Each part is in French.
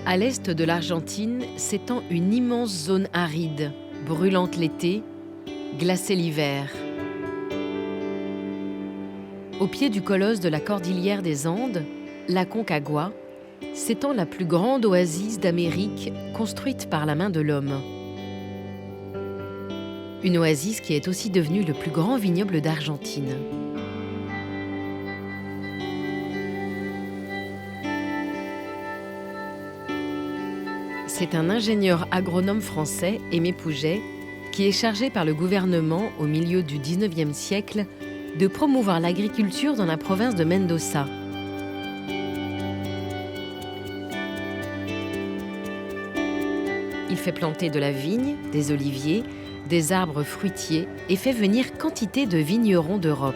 À l'est de l'Argentine s'étend une immense zone aride, brûlante l'été, glacée l'hiver. Au pied du colosse de la cordillère des Andes, l'Aconcagua, s'étend la plus grande oasis d'Amérique construite par la main de l'homme. Une oasis qui est aussi devenue le plus grand vignoble d'Argentine. C'est un ingénieur agronome français, Aimé Pouget, qui est chargé par le gouvernement, au milieu du XIXe siècle, de promouvoir l'agriculture dans la province de Mendoza. Il fait planter de la vigne, des oliviers, des arbres fruitiers et fait venir quantité de vignerons d'Europe.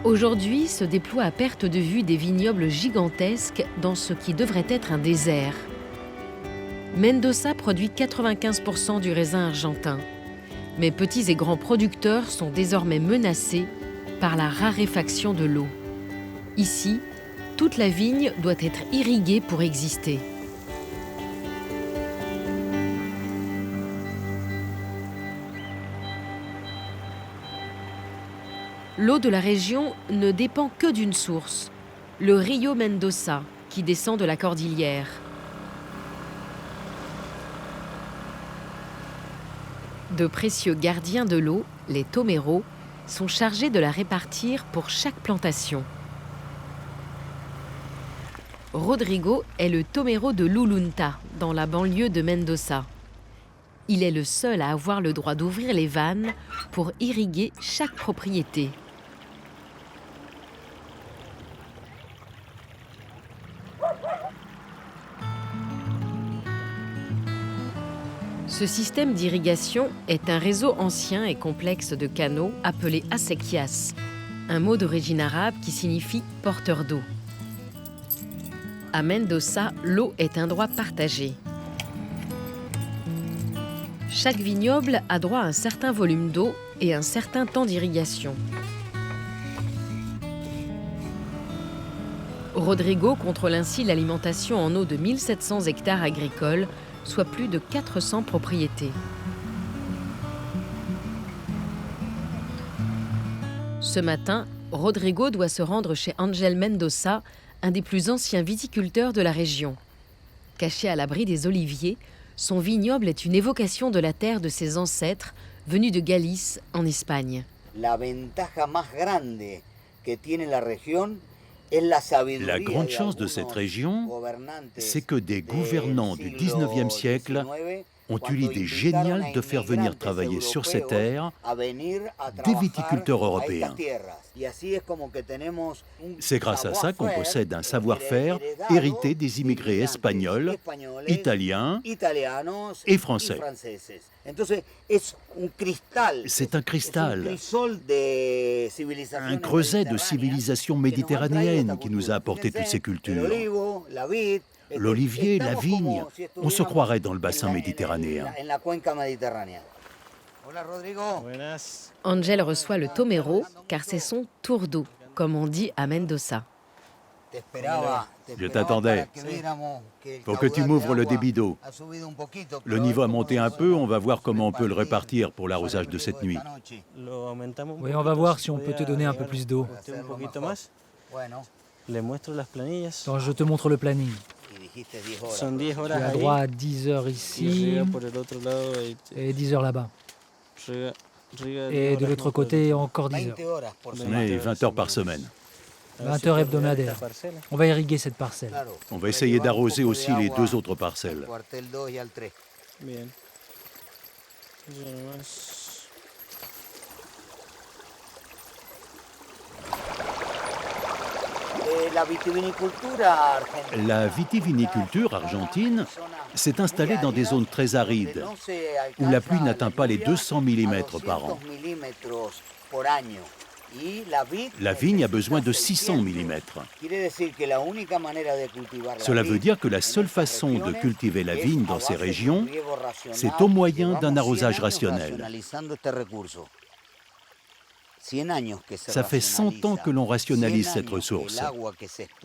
Aujourd'hui se déploient à perte de vue des vignobles gigantesques dans ce qui devrait être un désert. Mendoza produit 95% du raisin argentin. Mais petits et grands producteurs sont désormais menacés par la raréfaction de l'eau. Ici, toute la vigne doit être irriguée pour exister. L'eau de la région ne dépend que d'une source, le Rio Mendoza, qui descend de la cordillère. De précieux gardiens de l'eau, les tomeros, sont chargés de la répartir pour chaque plantation. Rodrigo est le tomero de Lulunta, dans la banlieue de Mendoza. Il est le seul à avoir le droit d'ouvrir les vannes pour irriguer chaque propriété. Ce système d'irrigation est un réseau ancien et complexe de canaux appelé acequias, un mot d'origine arabe qui signifie « porteur d'eau ». À Mendoza, l'eau est un droit partagé. Chaque vignoble a droit à un certain volume d'eau et un certain temps d'irrigation. Rodrigo contrôle ainsi l'alimentation en eau de 1700 hectares agricoles, soit plus de 400 propriétés. Ce matin, Rodrigo doit se rendre chez Ángel Mendoza, un des plus anciens viticulteurs de la région. Caché à l'abri des oliviers, son vignoble est une évocation de la terre de ses ancêtres, venus de Galice, en Espagne. La ventaja más grande que tiene la región. La grande chance de cette région, c'est que des gouvernants du XIXe siècle ont eu l'idée géniale de faire venir travailler sur ces terres des viticulteurs européens. C'est grâce à ça qu'on possède un savoir-faire hérité des immigrés espagnols, italiens et français. C'est un cristal, un creuset de civilisation méditerranéenne qui nous a apporté toutes ces cultures. L'olivier, la vigne, on se croirait dans le bassin méditerranéen. Ángel reçoit le tomero car c'est son tour d'eau, comme on dit à Mendoza. Je t'attendais. Faut que tu m'ouvres le débit d'eau. Le niveau a monté un peu, on va voir comment on peut le répartir pour l'arrosage de cette nuit. Oui, on va voir si on peut te donner un peu plus d'eau. Attends, je te montre le planning. Tu as droit à 10 heures ici et 10 heures là-bas. Et de l'autre côté, encore 10 heures. Mais 20 heures par semaine. 20 heures hebdomadaires. On va irriguer cette parcelle. On va essayer d'arroser aussi les deux autres parcelles. La vitiviniculture argentine s'est installée dans des zones très arides, où la pluie n'atteint pas les 200 mm par an. La vigne a besoin de 600 mm. Cela veut dire que la seule façon de cultiver la vigne dans ces régions, c'est au moyen d'un arrosage rationnel. Ça fait 100 ans que l'on rationalise cette ressource.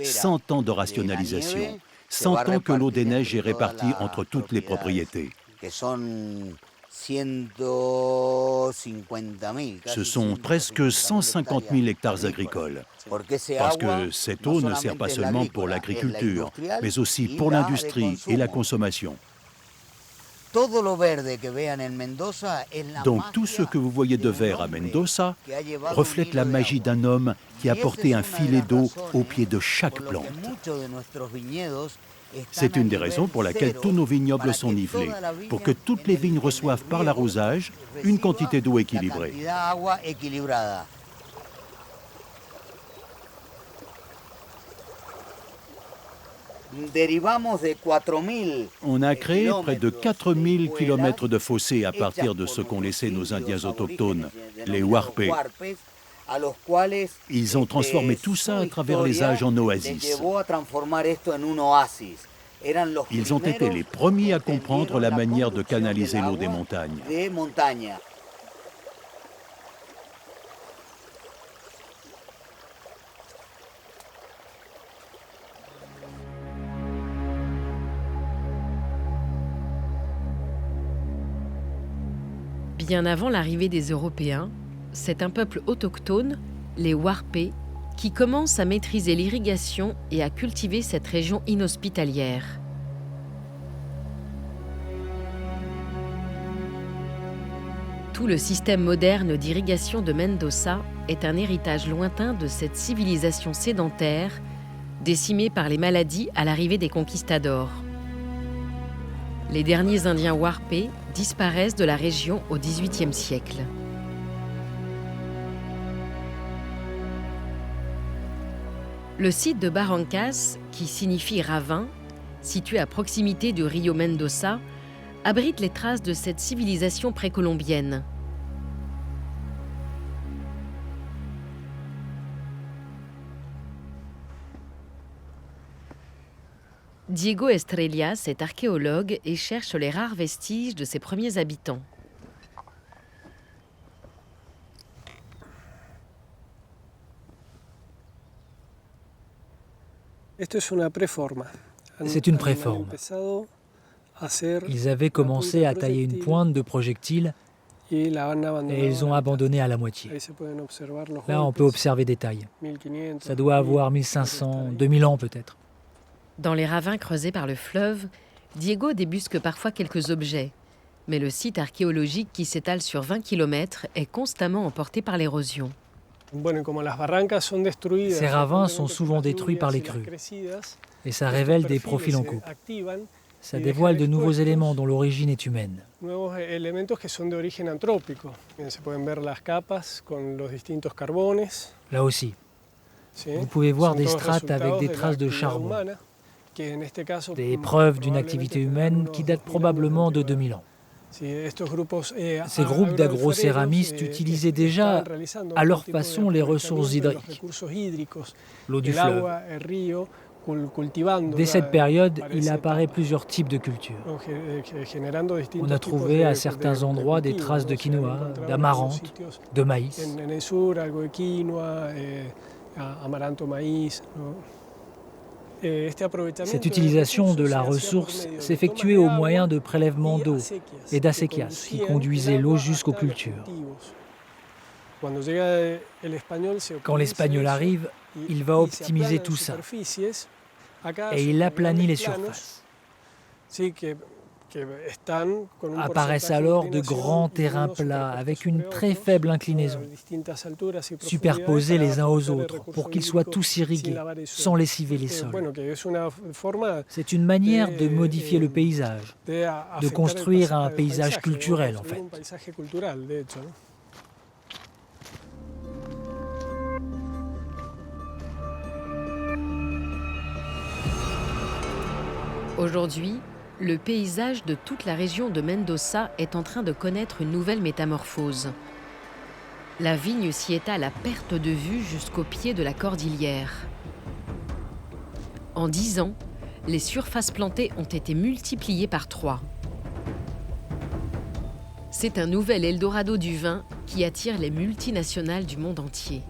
100 ans de rationalisation. 100 ans que l'eau des neiges est répartie entre toutes les propriétés. Ce sont presque 150 000 hectares agricoles. Parce que cette eau ne sert pas seulement pour l'agriculture, mais aussi pour l'industrie et la consommation. Donc tout ce que vous voyez de vert à Mendoza reflète la magie d'un homme qui a porté un filet d'eau au pied de chaque plante. C'est une des raisons pour laquelle tous nos vignobles sont nivelés, pour que toutes les vignes reçoivent par l'arrosage une quantité d'eau équilibrée. On a créé près de 4000 km de fossés à partir de ce qu'ont laissé nos Indiens autochtones, les Huarpés. Ils ont transformé tout ça à travers les âges en oasis. Ils ont été les premiers à comprendre la manière de canaliser l'eau des montagnes. Bien avant l'arrivée des Européens, c'est un peuple autochtone, les Huarpés, qui commence à maîtriser l'irrigation et à cultiver cette région inhospitalière. Tout le système moderne d'irrigation de Mendoza est un héritage lointain de cette civilisation sédentaire, décimée par les maladies à l'arrivée des conquistadors. Les derniers Indiens Huarpés disparaissent de la région au XVIIIe siècle. Le site de Barrancas, qui signifie ravin, situé à proximité du rio Mendoza, abrite les traces de cette civilisation précolombienne. Diego Estrellas est archéologue et cherche les rares vestiges de ses premiers habitants. C'est une préforme. Ils avaient commencé à tailler une pointe de projectile et ils ont abandonné à la moitié. Là, on peut observer des tailles. Ça doit avoir 1500, 2000 ans peut-être. Dans les ravins creusés par le fleuve, Diego débusque parfois quelques objets. Mais le site archéologique qui s'étale sur 20 km est constamment emporté par l'érosion. Ces ravins sont souvent détruits par les crues. Et ça révèle des profils en coupe. Ça dévoile de nouveaux éléments dont l'origine est humaine. Là aussi, vous pouvez voir des strates avec des traces de charbon, des preuves d'une activité humaine qui date probablement de 2000 ans. Ces groupes agrocéramistes utilisaient déjà, à leur façon, les ressources hydriques, l'eau du fleuve. Dès cette période, il apparaît plusieurs types de cultures. On a trouvé à certains endroits des traces de quinoa, d'amarante, de maïs. Cette utilisation de la ressource s'effectuait au moyen de prélèvements d'eau et d'acéquias qui conduisaient l'eau jusqu'aux cultures. Quand l'Espagnol arrive, il va optimiser tout ça et il aplanit les surfaces. Apparaissent alors de grands terrains plats avec une très faible inclinaison, superposés les uns aux autres pour qu'ils soient tous irrigués, sans lessiver les sols. C'est une manière de modifier le paysage, de construire un paysage culturel en fait. Aujourd'hui, le paysage de toute la région de Mendoza est en train de connaître une nouvelle métamorphose. La vigne s'y étale à perte de vue jusqu'au pied de la cordillère. En 10 ans, les surfaces plantées ont été multipliées par 3. C'est un nouvel Eldorado du vin qui attire les multinationales du monde entier.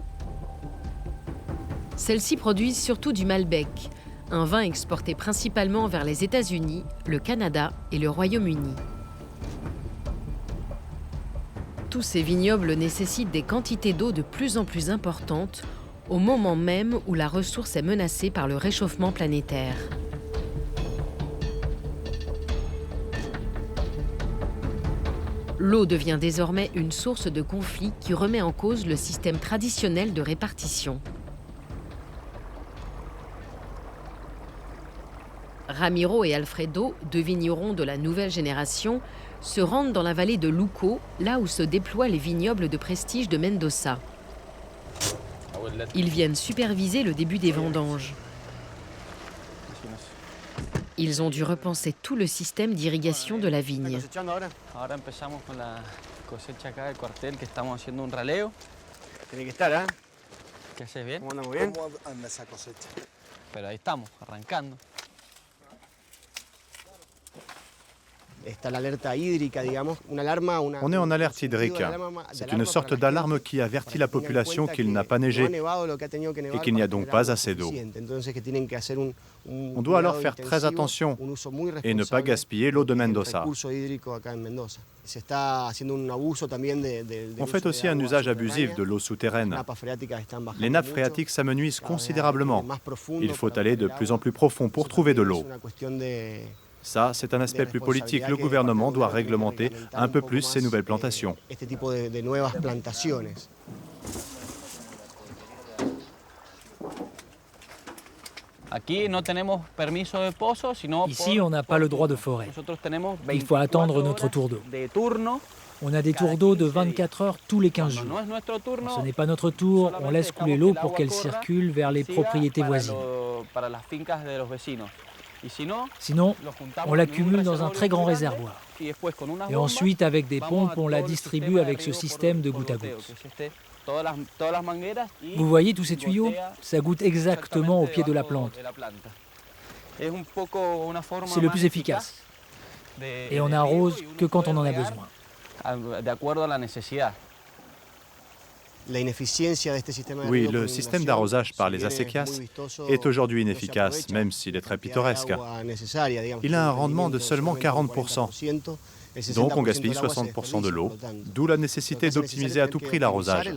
Celles-ci produisent surtout du Malbec, un vin exporté principalement vers les États-Unis, le Canada et le Royaume-Uni. Tous ces vignobles nécessitent des quantités d'eau de plus en plus importantes au moment même où la ressource est menacée par le réchauffement planétaire. L'eau devient désormais une source de conflit qui remet en cause le système traditionnel de répartition. Ramiro et Alfredo, deux vignerons de la nouvelle génération, se rendent dans la vallée de Luco, là où se déploient les vignobles de prestige de Mendoza. Ils viennent superviser le début des vendanges. Ils ont dû repenser tout le système d'irrigation de la vigne. On est en alerte hydrique. C'est une sorte d'alarme qui avertit la population qu'il n'a pas neigé et qu'il n'y a donc pas assez d'eau. On doit alors faire très attention et ne pas gaspiller l'eau de Mendoza. On fait aussi un usage abusif de l'eau souterraine. Les nappes phréatiques s'amenuisent considérablement. Il faut aller de plus en plus profond pour trouver de l'eau. Ça, c'est un aspect plus politique. Le gouvernement doit réglementer un peu plus ces nouvelles plantations. Ici, on n'a pas le droit de forêt. Il faut attendre notre tour d'eau. On a des tours d'eau de 24 heures tous les 15 jours. Quand ce n'est pas notre tour, on laisse couler l'eau pour qu'elle circule vers les propriétés voisines. Sinon, on l'accumule dans un très grand réservoir. Et ensuite, avec des pompes, on la distribue avec ce système de goutte à goutte. Vous voyez tous ces tuyaux? Ça goûte exactement au pied de la plante. C'est le plus efficace. Et on n'arrose que quand on en a besoin. Oui, le système d'arrosage par les acéquias est aujourd'hui inefficace, même s'il est très pittoresque. Il a un rendement de seulement 40%. Donc on gaspille 60% de l'eau, d'où la nécessité d'optimiser à tout prix l'arrosage.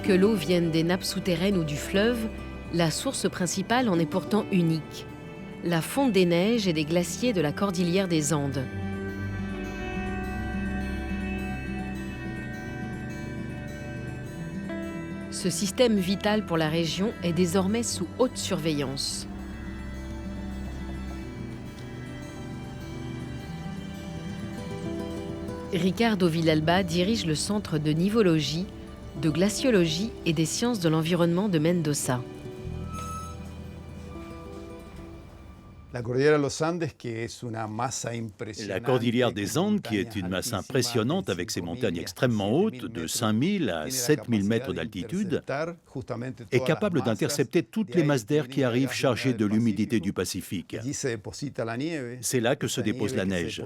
Que l'eau vienne des nappes souterraines ou du fleuve, la source principale en est pourtant unique. La fonte des neiges et des glaciers de la cordillère des Andes. Ce système vital pour la région est désormais sous haute surveillance. Ricardo Villalba dirige le centre de nivologie, de glaciologie et des sciences de l'environnement de Mendoza. La cordillère des Andes, qui est une masse impressionnante avec ses montagnes extrêmement hautes, de 5000 à 7000 mètres d'altitude, est capable d'intercepter toutes les masses d'air qui arrivent chargées de l'humidité du Pacifique. C'est là que se dépose la neige.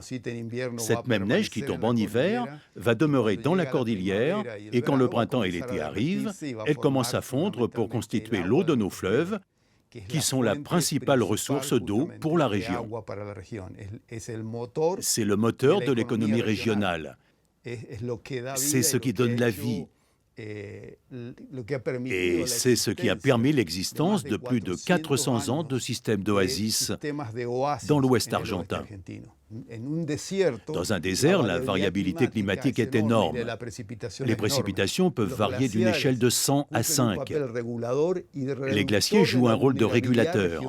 Cette même neige qui tombe en hiver va demeurer dans la cordillère et quand le printemps et l'été arrivent, elle commence à fondre pour constituer l'eau de nos fleuves, qui sont la principale ressource d'eau pour la région. C'est le moteur de l'économie régionale. C'est ce qui donne la vie. Et c'est ce qui a permis l'existence de plus de 400 ans de système d'oasis dans l'ouest argentin. Dans un désert, la variabilité climatique est énorme. Les précipitations peuvent varier d'une échelle de 100 à 5. Les glaciers jouent un rôle de régulateur.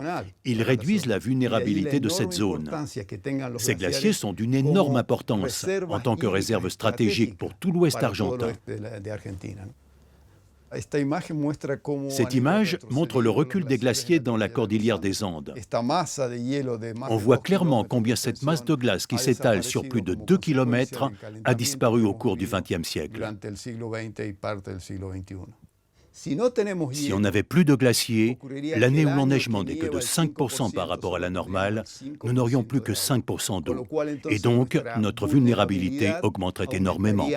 Ils réduisent la vulnérabilité de cette zone. Ces glaciers sont d'une énorme importance en tant que réserve stratégique pour tout l'ouest argentin. Cette image montre le recul des glaciers dans la cordillère des Andes. On voit clairement combien cette masse de glace qui s'étale sur plus de 2 km a disparu au cours du XXe siècle. Si on n'avait plus de glaciers, l'année où l'enneigement n'est que de 5% par rapport à la normale, nous n'aurions plus que 5% d'eau. Et donc, notre vulnérabilité augmenterait énormément.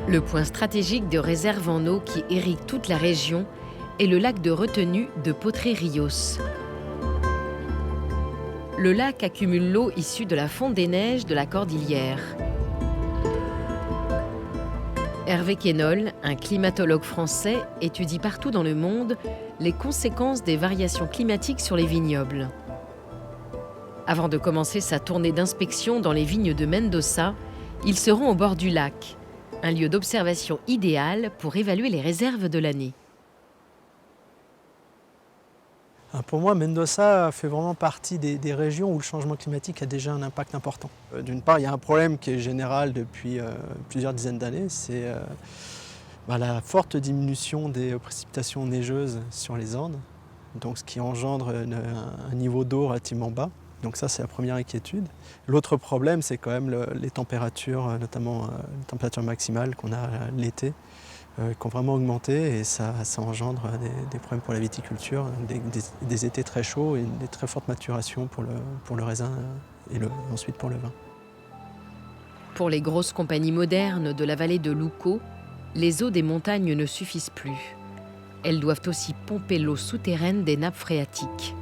Le point stratégique de réserve en eau qui irrigue toute la région est le lac de retenue de Potré-Rios. Le lac accumule l'eau issue de la fonte des neiges de la cordillère. Hervé Quénol, un climatologue français, étudie partout dans le monde les conséquences des variations climatiques sur les vignobles. Avant de commencer sa tournée d'inspection dans les vignes de Mendoza, il se rend au bord du lac, un lieu d'observation idéal pour évaluer les réserves de l'année. Pour moi, Mendoza fait vraiment partie des régions où le changement climatique a déjà un impact important. D'une part, il y a un problème qui est général depuis plusieurs dizaines d'années, c'est la forte diminution des précipitations neigeuses sur les Andes, donc ce qui engendre un niveau d'eau relativement bas. Donc ça, c'est la première inquiétude. L'autre problème, c'est quand même les températures, notamment les températures maximales qu'on a l'été, qui ont vraiment augmenté et ça engendre des problèmes pour la viticulture, des étés très chauds et des très fortes maturations pour le raisin et ensuite pour le vin. Pour les grosses compagnies modernes de la vallée de l'Uco, les eaux des montagnes ne suffisent plus. Elles doivent aussi pomper l'eau souterraine des nappes phréatiques.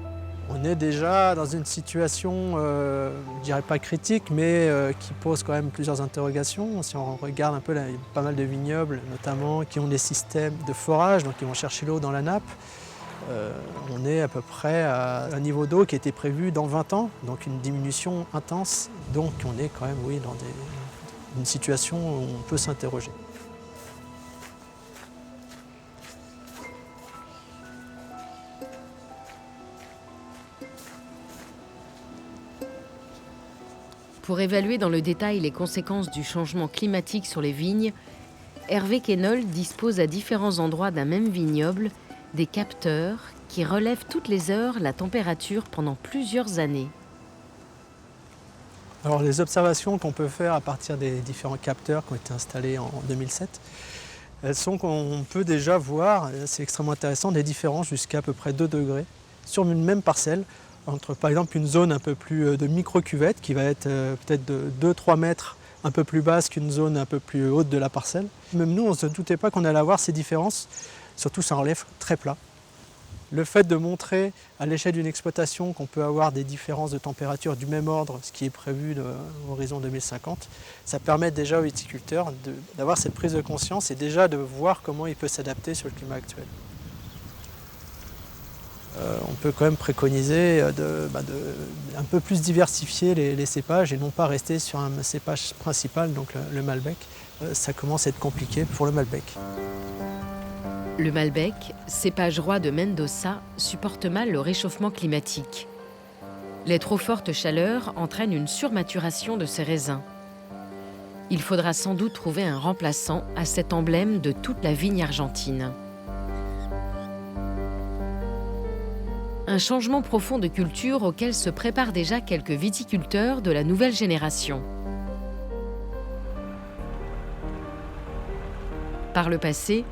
On est déjà dans une situation, je dirais pas critique, mais qui pose quand même plusieurs interrogations. Si on regarde un peu, là, il y a pas mal de vignobles, notamment, qui ont des systèmes de forage, donc ils vont chercher l'eau dans la nappe. On est à peu près à un niveau d'eau qui était prévu dans 20 ans, donc une diminution intense. Donc on est quand même, oui, dans une situation où on peut s'interroger. Pour évaluer dans le détail les conséquences du changement climatique sur les vignes, Hervé Quénol dispose à différents endroits d'un même vignoble des capteurs qui relèvent toutes les heures la température pendant plusieurs années. Alors les observations qu'on peut faire à partir des différents capteurs qui ont été installés en 2007, elles sont qu'on peut déjà voir, c'est extrêmement intéressant, des différences jusqu'à peu près 2 degrés sur une même parcelle, entre par exemple une zone un peu plus de micro-cuvette qui va être peut-être de 2-3 mètres un peu plus basse qu'une zone un peu plus haute de la parcelle. Même nous, on ne se doutait pas qu'on allait avoir ces différences, surtout c'est un relief très plat. Le fait de montrer à l'échelle d'une exploitation qu'on peut avoir des différences de température du même ordre, ce qui est prévu à l'horizon 2050, ça permet déjà aux viticulteurs d'avoir cette prise de conscience et déjà de voir comment il peut s'adapter sur le climat actuel. On peut quand même préconiser un peu plus diversifier les cépages et non pas rester sur un cépage principal, donc le Malbec. Ça commence à être compliqué pour le Malbec. Le Malbec, cépage roi de Mendoza, supporte mal le réchauffement climatique. Les trop fortes chaleurs entraînent une surmaturation de ces raisins. Il faudra sans doute trouver un remplaçant à cet emblème de toute la vigne argentine. Un changement profond de culture auquel se préparent déjà quelques viticulteurs de la nouvelle génération. Par le passé,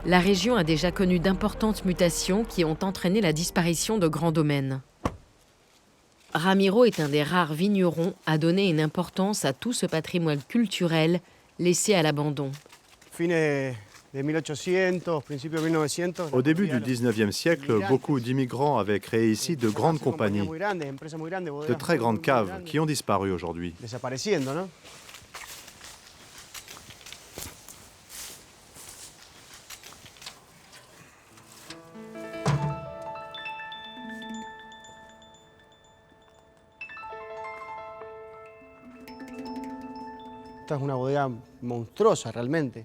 la région a déjà connu d'importantes mutations qui ont entraîné la disparition de grands domaines. Ramiro est un des rares vignerons à donner une importance à tout ce patrimoine culturel laissé à l'abandon. Au début du 19e siècle, beaucoup d'immigrants avaient créé ici de grandes compagnies, de très grandes caves qui ont disparu aujourd'hui.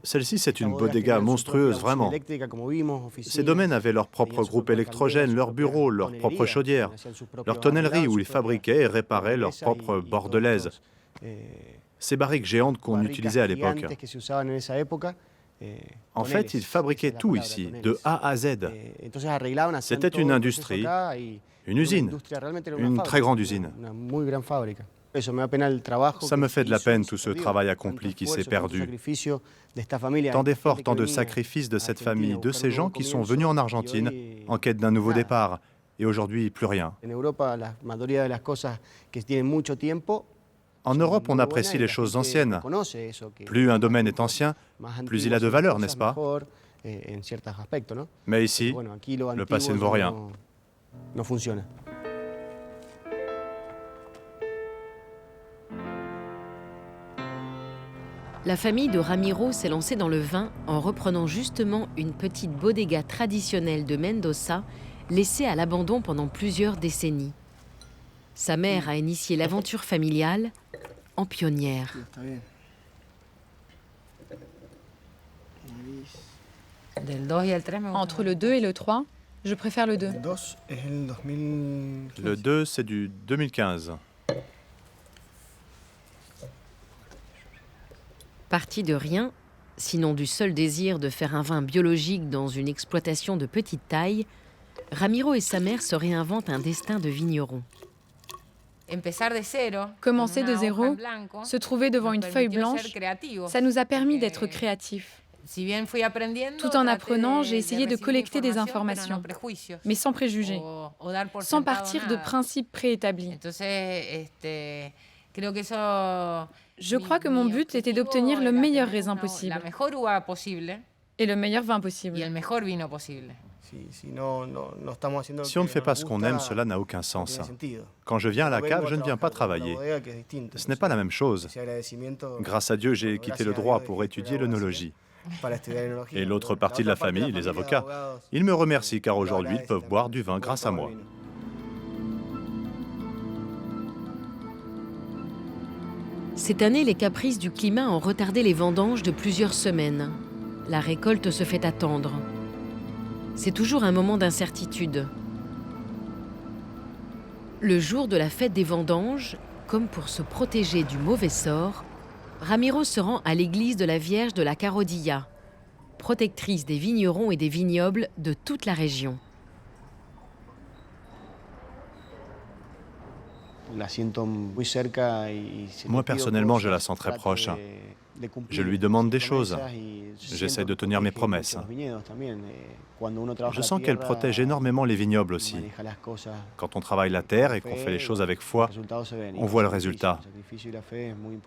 Celle-ci, c'est une bodega monstrueuse, vraiment. Ces domaines avaient leur propre groupe électrogène, leurs bureaux, leurs propres chaudières, leur tonnellerie où ils fabriquaient et réparaient leurs propres bordelaises. ces barriques géantes qu'on utilisait à l'époque. En fait, ils fabriquaient tout ici, de A à Z. C'était une industrie, une usine, une très grande usine. Ça me fait de la peine tout ce travail accompli qui s'est perdu. Tant d'efforts, tant de sacrifices de cette famille, de ces gens qui sont venus en Argentine en quête d'un nouveau départ. Et aujourd'hui, plus rien. En Europe, on apprécie les choses anciennes. Plus un domaine est ancien, plus il a de valeur, n'est-ce pas? Mais ici, le passé ne vaut rien. La famille de Ramiro s'est lancée dans le vin en reprenant justement une petite bodega traditionnelle de Mendoza, laissée à l'abandon pendant plusieurs décennies. Sa mère a initié l'aventure familiale en pionnière. Entre le 2 et le 3, je préfère le 2. Le 2, c'est du 2015. Parti de rien, sinon du seul désir de faire un vin biologique dans une exploitation de petite taille, Ramiro et sa mère se réinventent un destin de vigneron. Commencer de zéro, se trouver devant une feuille blanche, ça nous a permis d'être créatifs. Tout en apprenant, j'ai essayé de collecter des informations, mais sans préjugés, sans partir de principes préétablis. Je crois que mon but était d'obtenir le meilleur raisin possible et le meilleur vin possible. Si on ne fait pas ce qu'on aime, cela n'a aucun sens. Quand je viens à la cave, je ne viens pas travailler. Ce n'est pas la même chose. Grâce à Dieu, j'ai quitté le droit pour étudier l'œnologie. Et l'autre partie de la famille, les avocats, ils me remercient car aujourd'hui, ils peuvent boire du vin grâce à moi. Cette année, les caprices du climat ont retardé les vendanges de plusieurs semaines. La récolte se fait attendre. C'est toujours un moment d'incertitude. Le jour de la fête des vendanges, comme pour se protéger du mauvais sort, Ramiro se rend à l'église de la Vierge de la Carodilla, protectrice des vignerons et des vignobles de toute la région. Moi, personnellement, je la sens très proche. Je lui demande des choses. J'essaie de tenir mes promesses. Je sens qu'elle protège énormément les vignobles aussi. Quand on travaille la terre et qu'on fait les choses avec foi, on voit le résultat.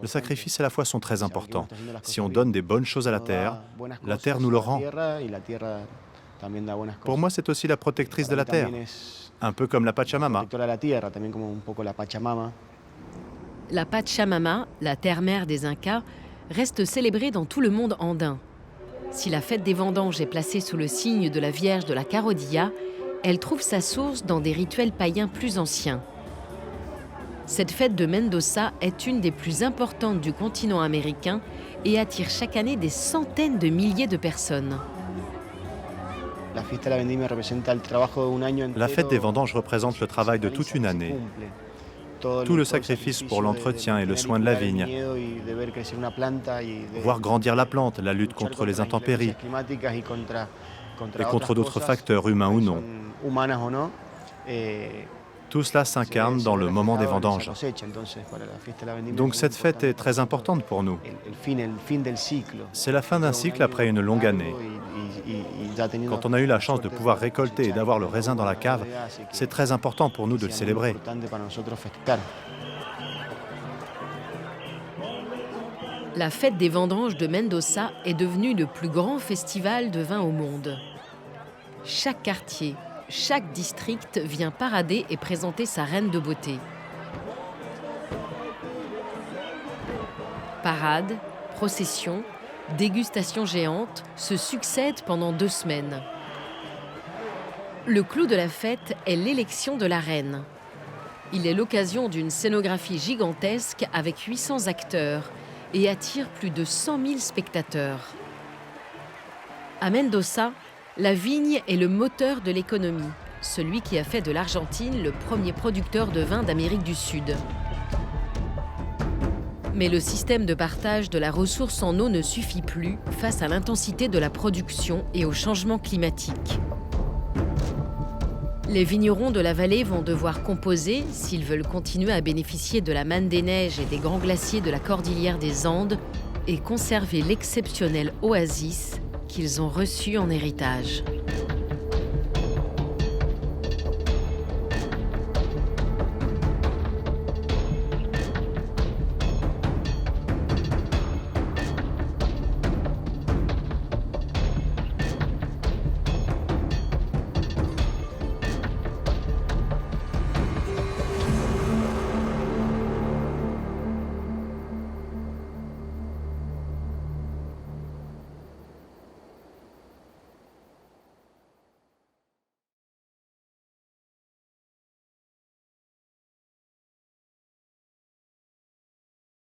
Le sacrifice et la foi sont très importants. Si on donne des bonnes choses à la terre nous le rend. Pour moi, c'est aussi la protectrice de la terre, un peu comme la Pachamama. La Pachamama, la terre-mère des Incas, reste célébrée dans tout le monde andin. Si la fête des vendanges est placée sous le signe de la Vierge de la Carodilla, elle trouve sa source dans des rituels païens plus anciens. Cette fête de Mendoza est une des plus importantes du continent américain et attire chaque année des centaines de milliers de personnes. La fête des vendanges représente le travail de toute une année. Tout le sacrifice pour l'entretien et le soin de la vigne, voir grandir la plante, la lutte contre les intempéries et contre d'autres facteurs, humains ou non. Tout cela s'incarne dans le moment des vendanges. Donc cette fête est très importante pour nous. C'est la fin d'un cycle après une longue année. Quand on a eu la chance de pouvoir récolter et d'avoir le raisin dans la cave, c'est très important pour nous de le célébrer. La fête des vendanges de Mendoza est devenue le plus grand festival de vin au monde. Chaque quartier, chaque district vient parader et présenter sa reine de beauté. Parades, processions, dégustations géantes se succèdent pendant 2 semaines. Le clou de la fête est l'élection de la reine. Il est l'occasion d'une scénographie gigantesque avec 800 acteurs et attire plus de 100 000 spectateurs. À Mendoza, la vigne est le moteur de l'économie, celui qui a fait de l'Argentine le premier producteur de vin d'Amérique du Sud. Mais le système de partage de la ressource en eau ne suffit plus face à l'intensité de la production et au changement climatique. Les vignerons de la vallée vont devoir composer, s'ils veulent continuer à bénéficier de la manne des neiges et des grands glaciers de la cordillère des Andes et conserver l'exceptionnelle oasis qu'ils ont reçue en héritage.